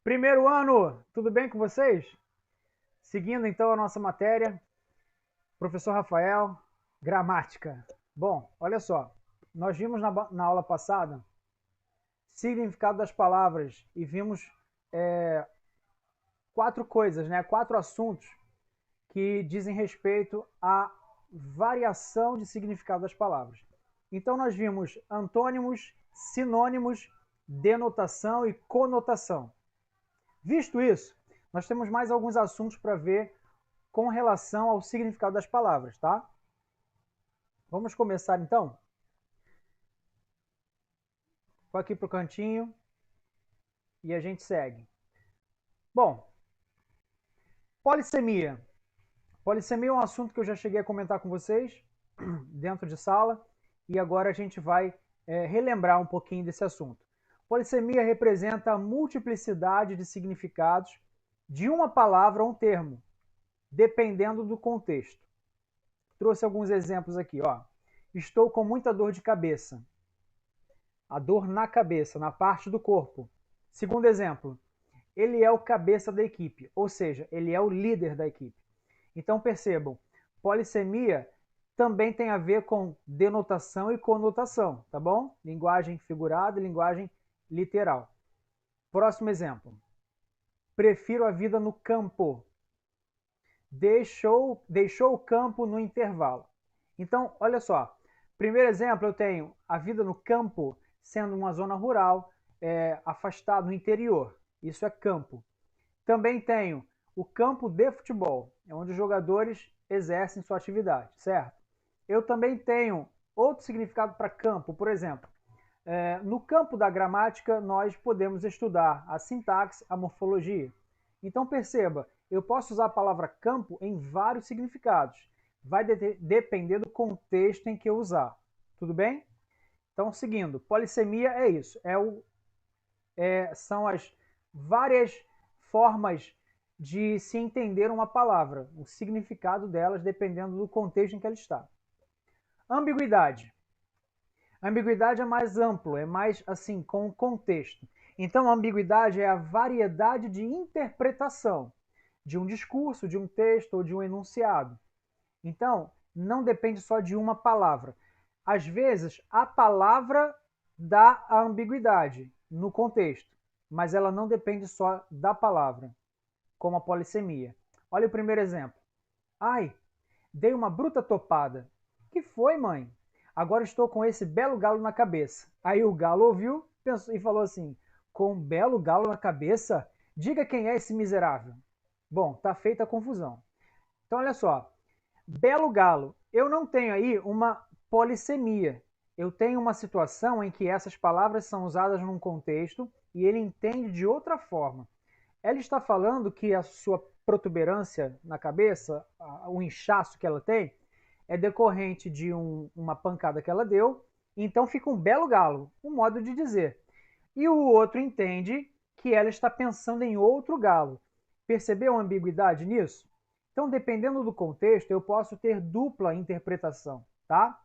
Primeiro ano, tudo bem com vocês? Seguindo então a nossa matéria, professor Rafael, gramática. Bom, olha só, nós vimos na aula passada significado das palavras e vimos quatro coisas, né? Quatro assuntos que dizem respeito à variação de significado das palavras. Então nós vimos antônimos, sinônimos, denotação e conotação. Visto isso, nós temos mais alguns assuntos para ver com relação ao significado das palavras, tá? Vamos começar então? Vou aqui para o cantinho e a gente segue. Bom, polissemia. Polissemia é um assunto que eu já cheguei a comentar com vocês dentro de sala e agora a gente vai relembrar um pouquinho desse assunto. Polissemia representa a multiplicidade de significados de uma palavra ou um termo, dependendo do contexto. Trouxe alguns exemplos aqui, ó. Estou com muita dor de cabeça. A dor na cabeça, na parte do corpo. Segundo exemplo, ele é o cabeça da equipe, ou seja, ele é o líder da equipe. Então percebam, polissemia também tem a ver com denotação e conotação, tá bom? Linguagem figurada e linguagem literal. Próximo exemplo. Prefiro a vida no campo. Deixou o campo no intervalo. Então, olha só. Primeiro exemplo, eu tenho a vida no campo sendo uma zona rural, afastado no interior. Isso é campo. Também tenho o campo de futebol, onde os jogadores exercem sua atividade, certo? Eu também tenho outro significado para campo, por exemplo. No campo da gramática, nós podemos estudar a sintaxe, a morfologia. Então perceba, eu posso usar a palavra campo em vários significados. Vai depender do contexto em que eu usar. Tudo bem? Então, seguindo, polissemia é isso. São as várias formas de se entender uma palavra, o significado delas dependendo do contexto em que ela está. Ambiguidade. A ambiguidade é mais amplo, é mais assim, com o contexto. Então, a ambiguidade é a variedade de interpretação de um discurso, de um texto ou de um enunciado. Então, não depende só de uma palavra. Às vezes, a palavra dá a ambiguidade no contexto, mas ela não depende só da palavra, como a polissemia. Olha o primeiro exemplo. Ai, dei uma bruta topada. Que foi, mãe? Agora estou com esse belo galo na cabeça. Aí o galo ouviu pensou, e falou assim, com um belo galo na cabeça? Diga quem é esse miserável. Bom, tá feita a confusão. Então, olha só. Belo galo. Eu não tenho aí uma polissemia. Eu tenho uma situação em que essas palavras são usadas num contexto e ele entende de outra forma. Ela está falando que a sua protuberância na cabeça, o inchaço que ela tem, é decorrente de uma pancada que ela deu, então fica um belo galo, um modo de dizer. E o outro entende que ela está pensando em outro galo. Percebeu a ambiguidade nisso? Então, dependendo do contexto, eu posso ter dupla interpretação, tá?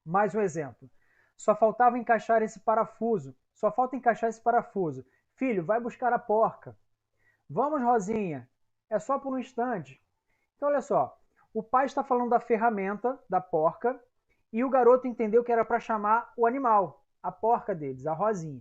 Mais um exemplo. Só faltava encaixar esse parafuso. Só falta encaixar esse parafuso. Filho, vai buscar a porca. Vamos, Rosinha. É só por um instante. Então, olha só. O pai está falando da ferramenta, da porca, e o garoto entendeu que era para chamar o animal, a porca deles, a Rosinha.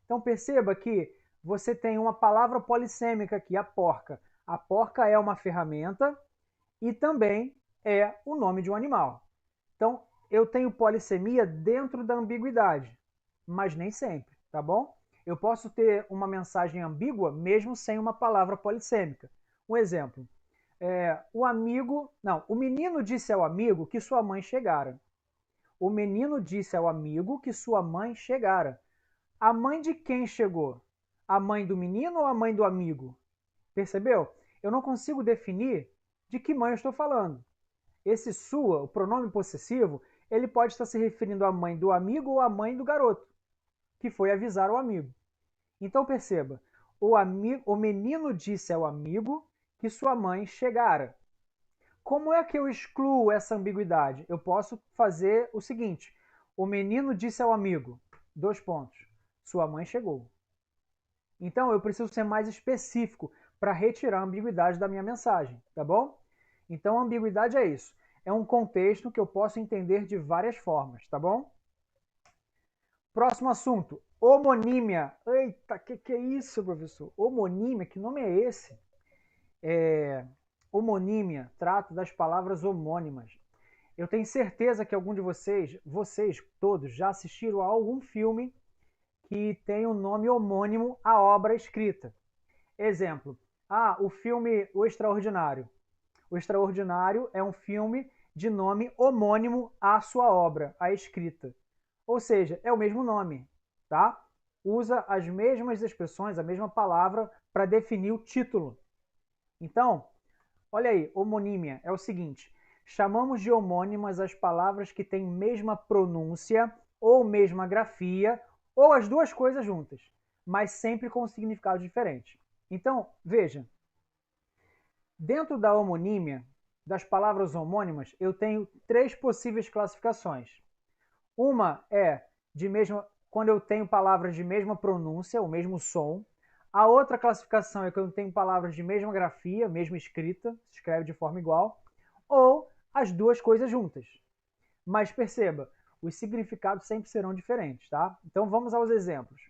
Então, perceba que você tem uma palavra polissêmica aqui, a porca. A porca é uma ferramenta e também é o nome de um animal. Então, eu tenho polissemia dentro da ambiguidade, mas nem sempre, tá bom? Eu posso ter uma mensagem ambígua mesmo sem uma palavra polissêmica. Um exemplo. O menino disse ao amigo que sua mãe chegara. O menino disse ao amigo que sua mãe chegara. A mãe de quem chegou? A mãe do menino ou a mãe do amigo? Percebeu? Eu não consigo definir de que mãe eu estou falando. Esse sua, o pronome possessivo, ele pode estar se referindo à mãe do amigo ou à mãe do garoto, que foi avisar o amigo. Então perceba, o menino disse ao amigo que sua mãe chegara. Como é que eu excluo essa ambiguidade? Eu posso fazer o seguinte: o menino disse ao amigo, dois pontos, sua mãe chegou. Então eu preciso ser mais específico para retirar a ambiguidade da minha mensagem, tá bom? Então a ambiguidade é isso. É um contexto que eu posso entender de várias formas, tá bom? Próximo assunto, homonímia. Eita, que é isso, professor? Homonímia, que nome é esse? Homonímia trata das palavras homônimas. Eu tenho certeza que algum de vocês todos, já assistiram a algum filme que tem o nome homônimo à obra escrita. Exemplo, o filme O Extraordinário. O Extraordinário é um filme de nome homônimo à sua obra, à escrita. Ou seja, é o mesmo nome, tá? Usa as mesmas expressões, a mesma palavra para definir o título. Então, olha aí, homonímia é o seguinte: chamamos de homônimas as palavras que têm mesma pronúncia ou mesma grafia, ou as duas coisas juntas, mas sempre com um significado diferente. Então, veja, dentro da homonímia, das palavras homônimas, eu tenho três possíveis classificações. Uma é de mesma, quando eu tenho palavras de mesma pronúncia, o mesmo som. A outra classificação é quando eu tenho palavras de mesma grafia, mesma escrita, se escreve de forma igual, ou as duas coisas juntas. Mas perceba, os significados sempre serão diferentes, tá? Então vamos aos exemplos.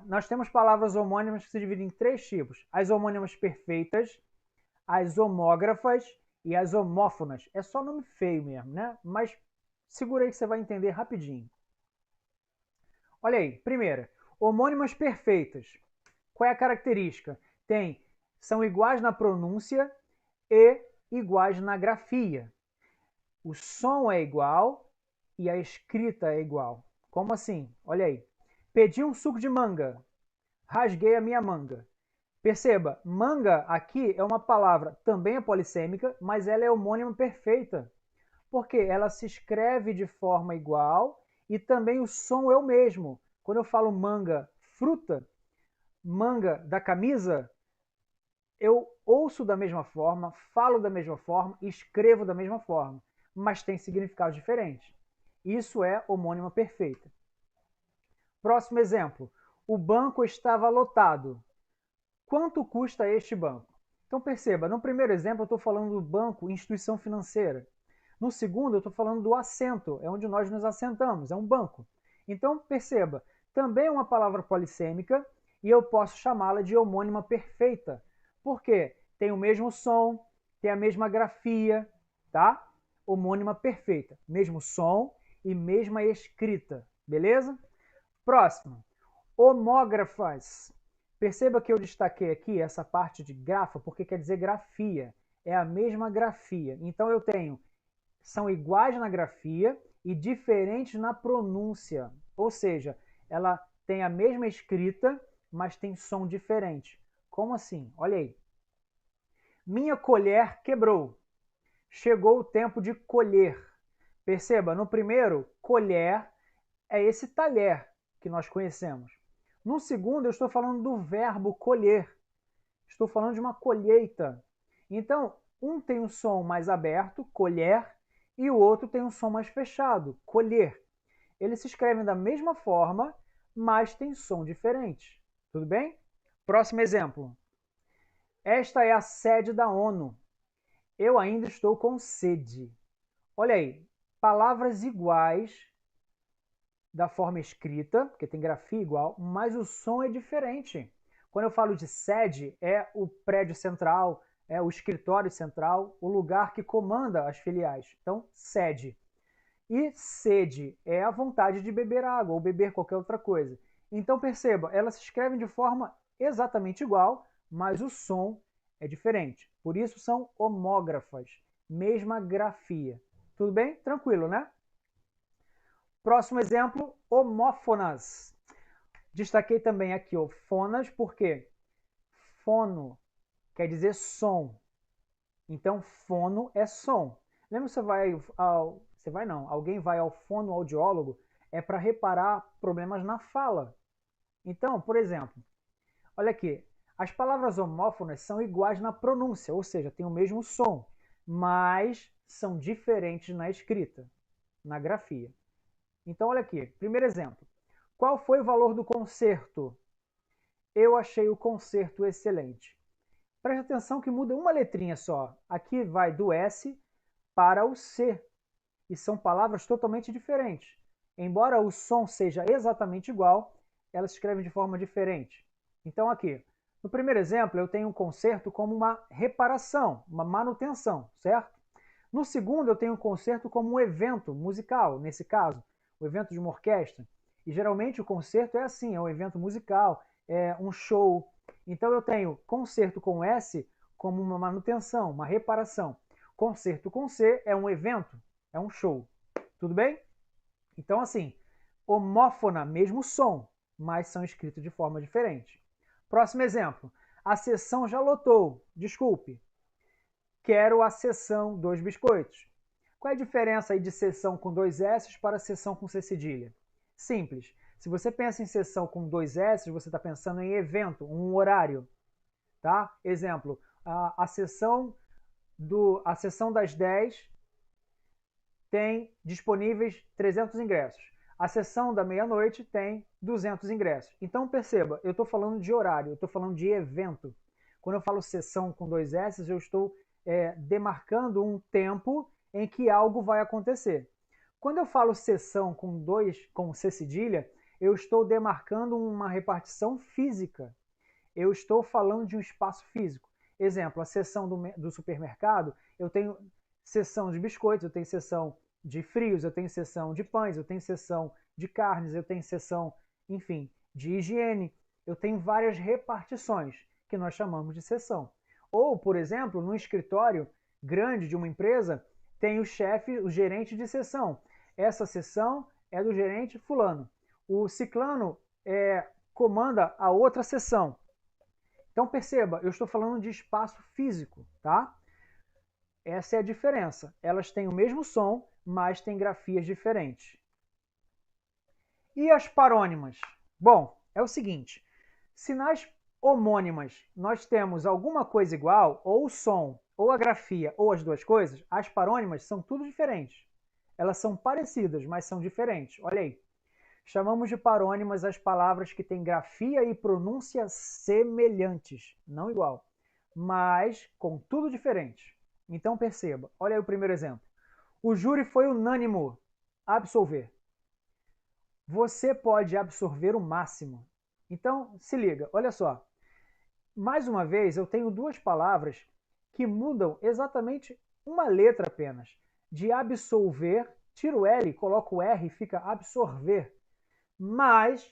Nós temos palavras homônimas que se dividem em três tipos: as homônimas perfeitas, as homógrafas e as homófonas. É só nome feio mesmo, né? Mas segura aí que você vai entender rapidinho. Olha aí, primeira, homônimas perfeitas. Qual é a característica? São iguais na pronúncia e iguais na grafia. O som é igual e a escrita é igual. Como assim? Olha aí. Pedi um suco de manga. Rasguei a minha manga. Perceba, manga aqui é uma palavra também é polissêmica, mas ela é homônima perfeita. Porque ela se escreve de forma igual e também o som é o mesmo. Quando eu falo manga, fruta, manga da camisa, eu ouço da mesma forma, falo da mesma forma, escrevo da mesma forma, mas tem significados diferentes. Isso é homônima perfeita. Próximo exemplo. O banco estava lotado. Quanto custa este banco? Então perceba, no primeiro exemplo eu estou falando do banco, instituição financeira. No segundo eu estou falando do assento, é onde nós nos assentamos, é um banco. Então perceba, também é uma palavra polissêmica e eu posso chamá-la de homônima perfeita. Por quê? Tem o mesmo som, tem a mesma grafia, tá? Homônima perfeita, mesmo som e mesma escrita, beleza? Próximo, homógrafas. Perceba que eu destaquei aqui essa parte de grafa, porque quer dizer grafia. É a mesma grafia. Então eu tenho, são iguais na grafia e diferentes na pronúncia. Ou seja, ela tem a mesma escrita, mas tem som diferente. Como assim? Olha aí. Minha colher quebrou. Chegou o tempo de colher. Perceba, no primeiro, colher é esse talher que nós conhecemos. No segundo, eu estou falando do verbo colher. Estou falando de uma colheita. Então, um tem um som mais aberto, colher, e o outro tem um som mais fechado, colher. Eles se escrevem da mesma forma, mas têm som diferente. Tudo bem? Próximo exemplo. Esta é a sede da ONU. Eu ainda estou com sede. Olha aí, palavras iguais da forma escrita, porque tem grafia igual, mas o som é diferente. Quando eu falo de sede, é o prédio central, é o escritório central, o lugar que comanda as filiais. Então, sede. E sede é a vontade de beber água ou beber qualquer outra coisa. Então, perceba, elas se escrevem de forma exatamente igual, mas o som é diferente. Por isso são homógrafas, mesma grafia. Tudo bem? Tranquilo, né? Próximo exemplo, homófonas. Destaquei também aqui o fonas, porque fono quer dizer som. Então, fono é som. Lembra que alguém vai ao fonoaudiólogo é para reparar problemas na fala. Então, por exemplo, olha aqui, as palavras homófonas são iguais na pronúncia, ou seja, têm o mesmo som, mas são diferentes na escrita, na grafia. Então, olha aqui, primeiro exemplo. Qual foi o valor do concerto? Eu achei o concerto excelente. Preste atenção que muda uma letrinha só. Aqui vai do S para o C. E são palavras totalmente diferentes. Embora o som seja exatamente igual, elas se escrevem de forma diferente. Então aqui, no primeiro exemplo, eu tenho um concerto como uma reparação, uma manutenção, certo? No segundo, eu tenho um concerto como um evento musical, nesse caso, o evento de uma orquestra. E geralmente o concerto é assim, é um evento musical, é um show. Então eu tenho concerto com S como uma manutenção, uma reparação. Concerto com C é um evento, é um show. Tudo bem? Então, assim, homófona, mesmo som, mas são escritos de forma diferente. Próximo exemplo. A sessão já lotou. Desculpe. Quero a sessão dos biscoitos. Qual é a diferença aí de sessão com dois S para sessão com C cedilha? Simples. Se você pensa em sessão com dois S, você está pensando em evento, um horário. Tá? Exemplo, a sessão das 10 tem disponíveis 300 ingressos. A sessão da meia-noite tem 200 ingressos. Então perceba, eu estou falando de horário, eu estou falando de evento. Quando eu falo sessão com dois S, eu estou demarcando um tempo em que algo vai acontecer. Quando eu falo sessão com C cedilha, eu estou demarcando uma repartição física. Eu estou falando de um espaço físico. Exemplo, a seção do supermercado, eu tenho seção de biscoitos, eu tenho seção de frios, eu tenho seção de pães, eu tenho seção de carnes, eu tenho seção, enfim, de higiene. Eu tenho várias repartições que nós chamamos de seção. Ou, por exemplo, no escritório grande de uma empresa, tem o chefe, o gerente de seção. Essa seção é do gerente fulano. O ciclano comanda a outra seção. Então perceba, eu estou falando de espaço físico, tá? Essa é a diferença. Elas têm o mesmo som, mas têm grafias diferentes. E as parônimas? Bom, é o seguinte, se nas homônimas nós temos alguma coisa igual, ou o som, ou a grafia, ou as duas coisas, as parônimas são tudo diferentes. Elas são parecidas, mas são diferentes. Olha aí. Chamamos de parônimas as palavras que têm grafia e pronúncia semelhantes, não igual, mas com tudo diferente. Então perceba, olha aí o primeiro exemplo. O júri foi unânime absolver. Você pode absorver o máximo. Então, se liga, olha só. Mais uma vez, eu tenho duas palavras que mudam exatamente uma letra apenas. De absolver, tiro o L, coloco o R e fica absorver. Mas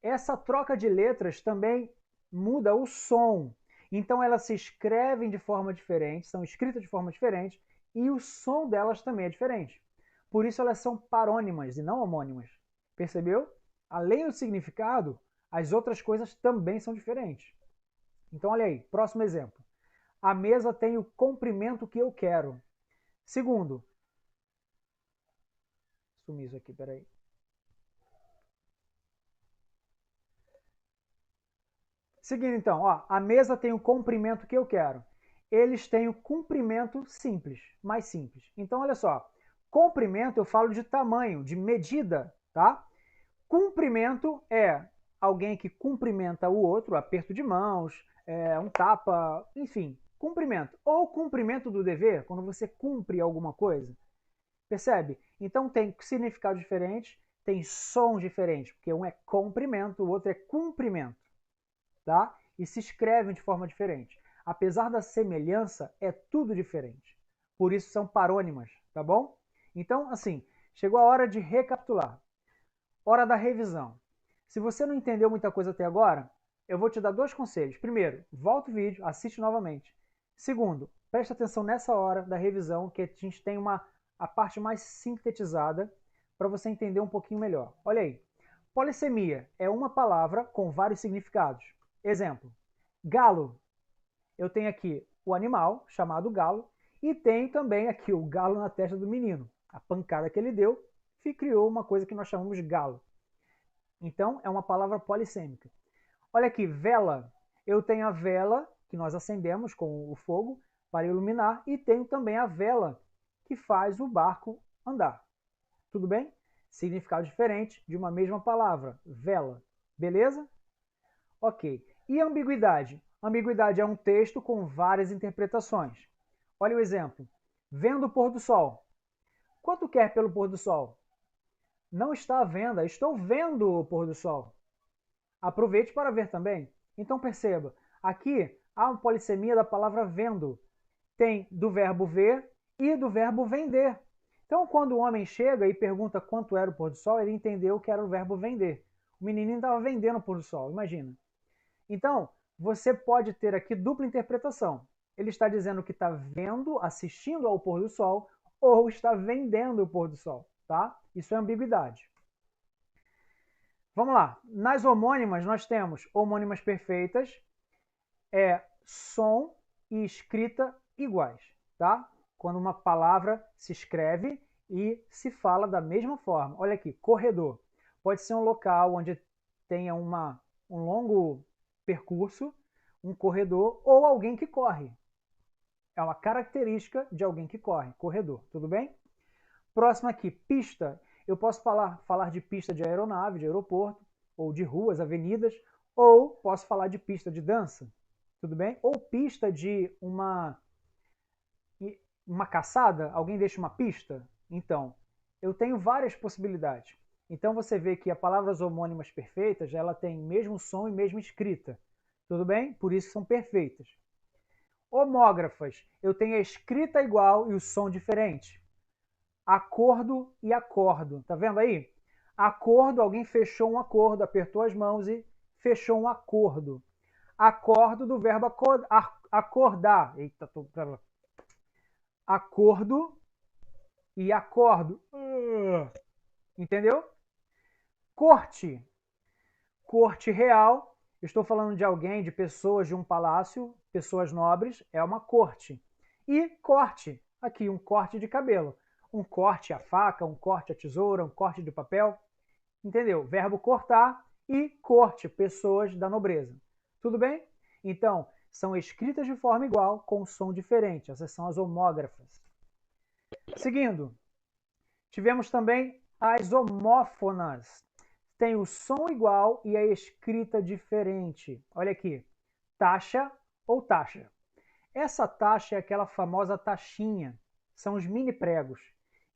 essa troca de letras também muda o som. Então elas se escrevem de forma diferente, são escritas de forma diferente, e o som delas também é diferente. Por isso elas são parônimas e não homônimas. Percebeu? Além do significado, as outras coisas também são diferentes. Então olha aí, próximo exemplo. A mesa tem o comprimento que eu quero. Segundo, sumi isso aqui, peraí. Seguindo então, ó, a mesa tem o comprimento que eu quero. Eles têm o comprimento simples, mais simples. Então, olha só, comprimento eu falo de tamanho, de medida, tá? Cumprimento é alguém que cumprimenta o outro, aperto de mãos, um tapa, enfim, cumprimento. Ou cumprimento do dever, quando você cumpre alguma coisa. Percebe? Então tem significado diferente, tem sons diferentes, porque um é comprimento, o outro é cumprimento. Tá? E se escrevem de forma diferente. Apesar da semelhança, é tudo diferente. Por isso são parônimas, tá bom? Então, assim, chegou a hora de recapitular. Hora da revisão. Se você não entendeu muita coisa até agora, eu vou te dar dois conselhos. Primeiro, volta o vídeo, assiste novamente. Segundo, preste atenção nessa hora da revisão, que a gente tem a parte mais sintetizada para você entender um pouquinho melhor. Olha aí. Polissemia é uma palavra com vários significados. Exemplo, galo. Eu tenho aqui o animal, chamado galo, e tenho também aqui o galo na testa do menino. A pancada que ele deu criou uma coisa que nós chamamos de galo. Então, é uma palavra polissêmica. Olha aqui, vela. Eu tenho a vela, que nós acendemos com o fogo para iluminar, e tenho também a vela, que faz o barco andar. Tudo bem? Significado diferente de uma mesma palavra, vela. Beleza? Ok. E ambiguidade? Ambiguidade é um texto com várias interpretações. Olha o exemplo. Vendo o pôr do sol. Quanto quer pelo pôr do sol? Não está à venda, estou vendo o pôr do sol. Aproveite para ver também. Então perceba, aqui há uma polissemia da palavra vendo. Tem do verbo ver e do verbo vender. Então, quando o homem chega e pergunta quanto era o pôr do sol, ele entendeu que era o verbo vender. O menininho estava vendendo o pôr do sol, imagina. Então, você pode ter aqui dupla interpretação. Ele está dizendo que está vendo, assistindo ao pôr do sol, ou está vendendo o pôr do sol, tá? Isso é ambiguidade. Vamos lá. Nas homônimas, nós temos homônimas perfeitas, som e escrita iguais, tá? Quando uma palavra se escreve e se fala da mesma forma. Olha aqui, corredor. Pode ser um local onde tenha um longo percurso, um corredor, ou alguém que corre. É uma característica de alguém que corre, corredor, tudo bem? Próximo aqui, pista. Eu posso falar de pista de aeronave, de aeroporto, ou de ruas, avenidas, ou posso falar de pista de dança, tudo bem? Ou pista de uma caçada, alguém deixa uma pista? Então, eu tenho várias possibilidades. Então você vê que as palavras homônimas perfeitas, ela tem mesmo som e mesma escrita, tudo bem? Por isso são perfeitas. Homógrafas, eu tenho a escrita igual e o som diferente. Acordo e acordo, tá vendo aí? Acordo, alguém fechou um acordo, apertou as mãos e fechou um acordo. Acordo do verbo acordar. Eita, acordo e acordo. Entendeu? Corte. Corte real. Estou falando de alguém, de pessoas de um palácio, pessoas nobres, é uma corte. E corte. Aqui, um corte de cabelo. Um corte a faca, um corte a tesoura, um corte de papel. Entendeu? Verbo cortar e corte, pessoas da nobreza. Tudo bem? Então, são escritas de forma igual, com som diferente. Essas são as homógrafas. Seguindo, tivemos também as homófonas. Tem o som igual e a escrita diferente. Olha aqui, taxa ou taxa. Essa taxa é aquela famosa taxinha, são os mini pregos.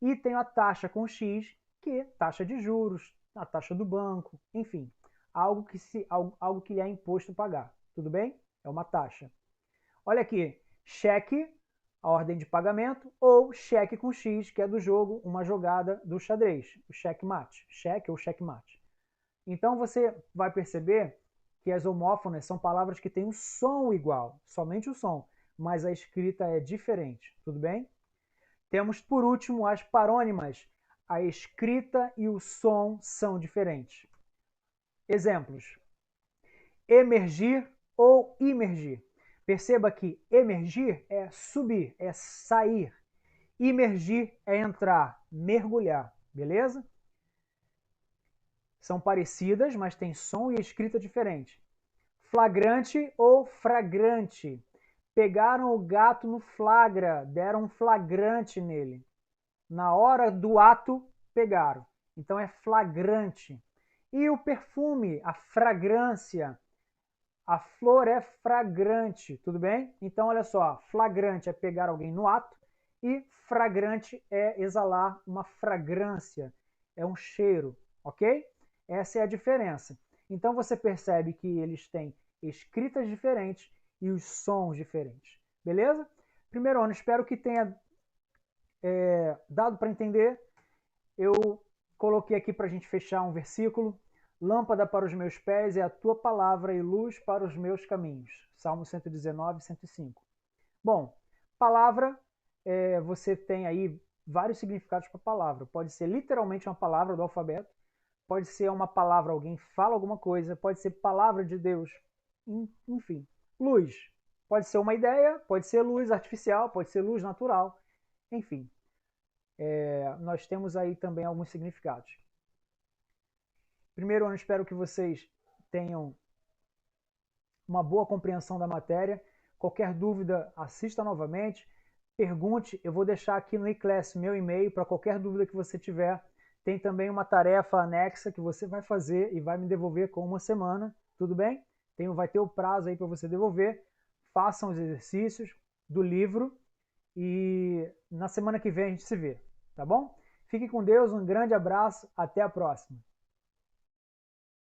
E tem a taxa com X, que é taxa de juros, a taxa do banco, enfim, algo que lhe é imposto pagar. Tudo bem? É uma taxa. Olha aqui, cheque, a ordem de pagamento, ou cheque com X, que é do jogo, uma jogada do xadrez, o checkmate, cheque ou checkmate. Então você vai perceber que as homófonas são palavras que têm um som igual, somente o som, mas a escrita é diferente, tudo bem? Temos, por último, as parônimas. A escrita e o som são diferentes. Exemplos. Emergir ou imergir. Perceba que emergir é subir, é sair. Imergir é entrar, mergulhar, beleza? São parecidas, mas têm som e escrita diferente. Flagrante ou fragrante. Pegaram o gato no flagra, deram um flagrante nele. Na hora do ato, pegaram. Então é flagrante. E o perfume, a fragrância. A flor é fragrante, tudo bem? Então olha só, flagrante é pegar alguém no ato e fragrante é exalar uma fragrância, é um cheiro, ok? Essa é a diferença. Então você percebe que eles têm escritas diferentes e os sons diferentes, beleza? Primeiro ano, espero que tenha dado para entender. Eu coloquei aqui para a gente fechar um versículo. Lâmpada para os meus pés é a tua palavra e luz para os meus caminhos. Salmo 119, 105. Bom, palavra, você tem aí vários significados para a palavra. Pode ser literalmente uma palavra do alfabeto, pode ser uma palavra, alguém fala alguma coisa, pode ser palavra de Deus, enfim. Luz, pode ser uma ideia, pode ser luz artificial, pode ser luz natural, enfim. Nós temos aí também alguns significados. Primeiro ano, espero que vocês tenham uma boa compreensão da matéria. Qualquer dúvida, assista novamente, pergunte. Eu vou deixar aqui no eClass meu e-mail para qualquer dúvida que você tiver. Tem também uma tarefa anexa que você vai fazer e vai me devolver com uma semana. Tudo bem? Vai ter o prazo aí para você devolver. Façam os exercícios do livro e na semana que vem a gente se vê, tá bom? Fique com Deus, um grande abraço, até a próxima.